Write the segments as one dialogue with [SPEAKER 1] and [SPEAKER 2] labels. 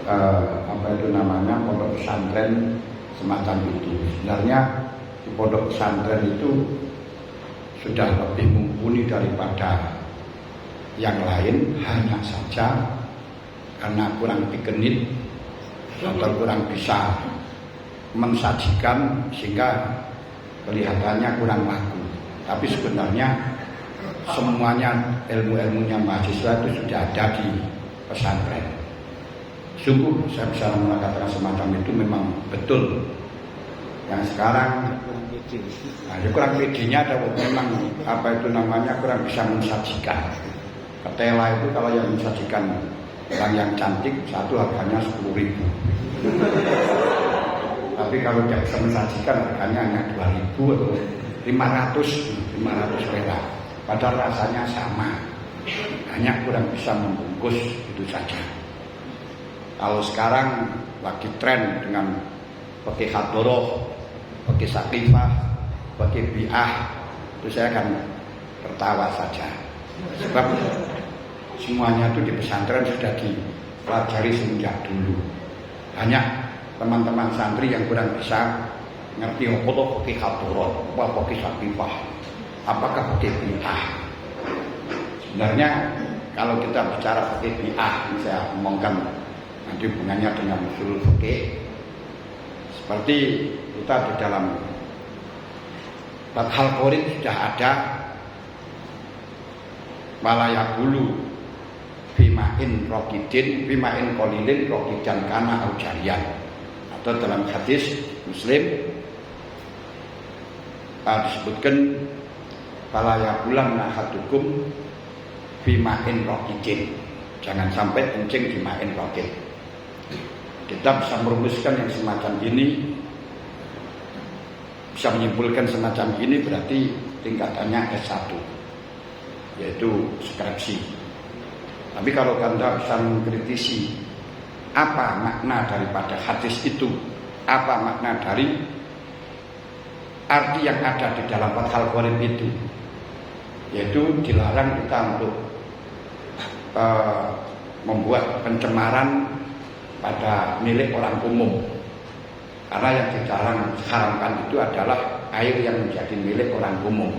[SPEAKER 1] apa itu namanya, pondok pesantren semacam itu. Sebenarnya di pondok pesantren itu sudah lebih mumpuni daripada yang lain, hanya saja karena kurang dikenit atau kurang bisa mensajikan sehingga kelihatannya kurang laku. Tapi sebenarnya semuanya ilmu-ilmunya mahasiswa itu sudah ada di pesantren. Sungguh saya bisa mengatakan semacam itu memang betul. Yang sekarang kurang pedenya ada, memang apa itu namanya, kurang bisa mensajikan. Ketela itu kalau yang mensajikan orang yang cantik satu harganya 10.000. Tapi kalau tidak bisa mensajikan harganya hanya 2.000 atau 500 perak. Padahal rasanya sama, hanya kurang bisa membungkus, itu saja. Kalau sekarang lagi tren dengan pakai hadoroh, pakai sakifah, pakai bi'ah, itu saya akan tertawa saja. Sebab semuanya itu di pesantren sudah dipelajari semenjak dulu. Hanya teman-teman santri yang kurang bisa ngerti apa itu pakai hadoroh, apa pakai sakifah, apakah pakai bi'ah. Sebenarnya kalau kita bicara pakai bi'ah, ini saya omongkan nanti hubungannya dengan usul fikih. Seperti kita di dalam Fathul Qorib sudah ada walayakulu bima'in rokidin, bima'in kolilin rokidan kana aujarian. Atau dalam hadis Muslim disebutkan walayakulan nahadukum bima'in rokidin, jangan sampai kencing di ma'in rokid. Kita bisa merumuskan yang semacam ini, bisa menyimpulkan semacam ini, berarti tingkatannya S1, yaitu skripsi. Tapi kalau Anda bisa mengkritisi apa makna daripada hadis itu, apa makna dari arti yang ada di dalam Fathul Qorib itu, yaitu dilarang kita untuk membuat pencemaran pada milik orang umum. Karena yang diharamkan itu adalah air yang menjadi milik orang umum.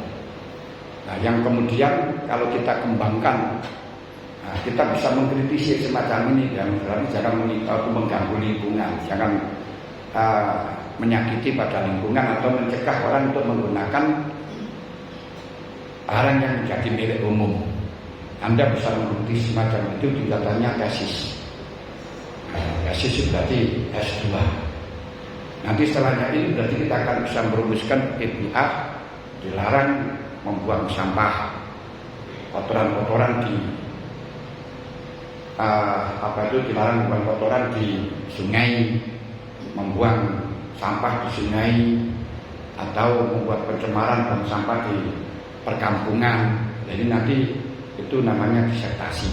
[SPEAKER 1] Nah, yang kemudian kalau kita kembangkan, kita bisa mengkritisi semacam ini, dan berarti jangan mengganggu lingkungan, jangan menyakiti pada lingkungan atau mencegah orang untuk menggunakan barang yang menjadi milik umum. Anda bisa mengkritisi semacam itu, tingkatannya tesis. Tesis berarti S2. Nanti setelahnya ini berarti kita akan bisa merumuskan bi'ah, dilarang membuang sampah, kotoran-kotoran di dilarang membuang kotoran di sungai, membuang sampah di sungai, atau membuat pencemaran dan sampah di perkampungan. Jadi nanti itu namanya disertasi.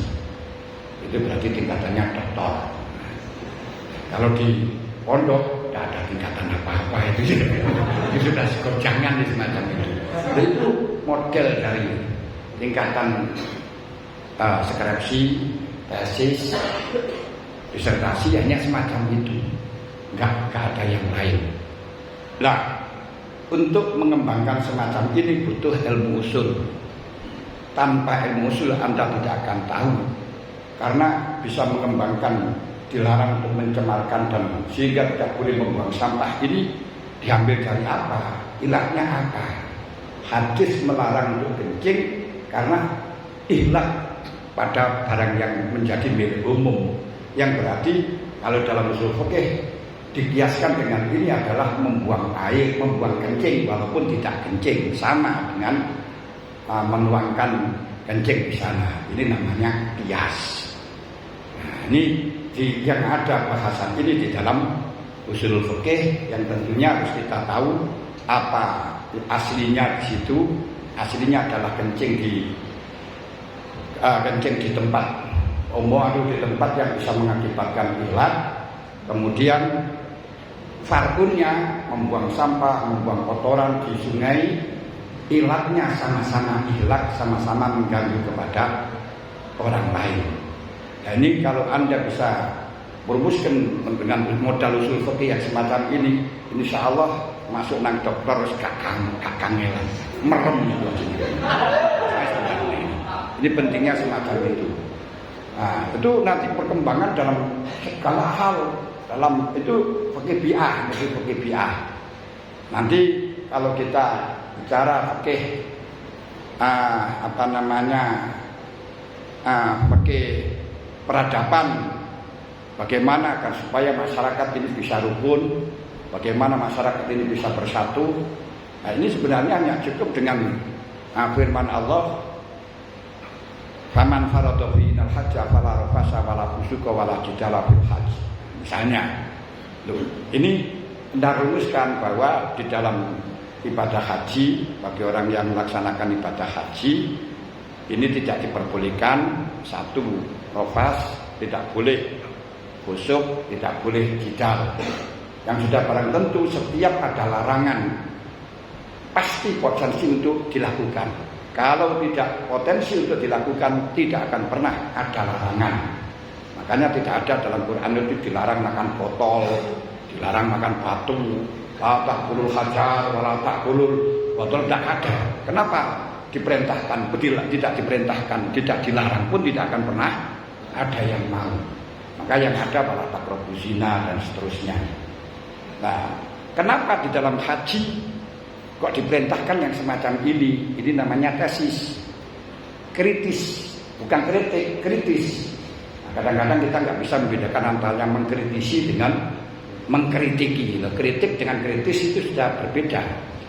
[SPEAKER 1] Itu berarti tingkatannya doktor. Kalau di pondok tidak ada tingkatan apa-apa, itu sudah sekojangan di semacam itu. Itu model dari tingkatan skripsi, tesis, disertasi, hanya semacam itu, nggak ada yang lain. Nah, untuk mengembangkan semacam ini butuh ilmu usul. Tanpa ilmu usul Anda tidak akan tahu, karena bisa mengembangkan dilarang untuk mencemarkan dan sehingga tidak boleh membuang sampah ini diambil dari apa? Ilahnya apa? Hadis melarang untuk kencing karena ilah pada barang yang menjadi milik umum, yang berarti kalau dalam usul fikih dikiaskan dengan ini adalah membuang air, membuang kencing walaupun tidak kencing, sama dengan menuangkan kencing di sana. Ini namanya kias. Nah, ini yang ada bahasan ini di dalam usul fikih, yang tentunya harus kita tahu apa aslinya di situ. Aslinya adalah kencing di tempat umum atau di tempat yang bisa mengakibatkan ilat. Kemudian farkunnya membuang sampah, membuang kotoran di sungai, ilatnya sama-sama ilat, sama-sama mengganggu kepada orang lain. Nah, ini kalau Anda bisa merumuskan dengan modal usul fikih yang semacam ini, insya Allah masuk nang dokter kakangelan merem itu. Ini pentingnya semacam itu. Nah, itu nanti perkembangan dalam segala hal, dalam itu fikih bi'ah. Nanti kalau kita bicara fikih fikih peradaban, bagaimana agar supaya masyarakat ini bisa rukun, bagaimana masyarakat ini bisa bersatu. Nah, ini sebenarnya hanya cukup dengan firman Allah, faman farada fiinal hajja fala rafasa wala fusuqa wala jidala fil hajj. Misalnya, ini merumuskan bahwa di dalam ibadah haji, bagi orang yang melaksanakan ibadah haji, ini tidak diperbolehkan satu rafas, tidak boleh busuk, tidak boleh jidal. Yang sudah barang tentu setiap ada larangan pasti potensi untuk dilakukan. Kalau tidak potensi untuk dilakukan, tidak akan pernah ada larangan. Makanya tidak ada dalam Quran itu dilarang makan botol, dilarang makan batu, la ta'kulul hajar, la ta'kulul botol, tidak ada. Kenapa? Diperintahkan, tidak diperintahkan, tidak dilarang pun tidak akan pernah ada yang mau. Maka yang ada malah taqrabuz zina dan seterusnya. Nah, kenapa di dalam haji kok diperintahkan yang semacam ini? Ini namanya tesis, kritis, bukan kritik, kritis. Nah, kadang-kadang kita nggak bisa membedakan antara yang mengkritisi dengan mengkritiki. Kritik dengan kritis itu sudah berbeda.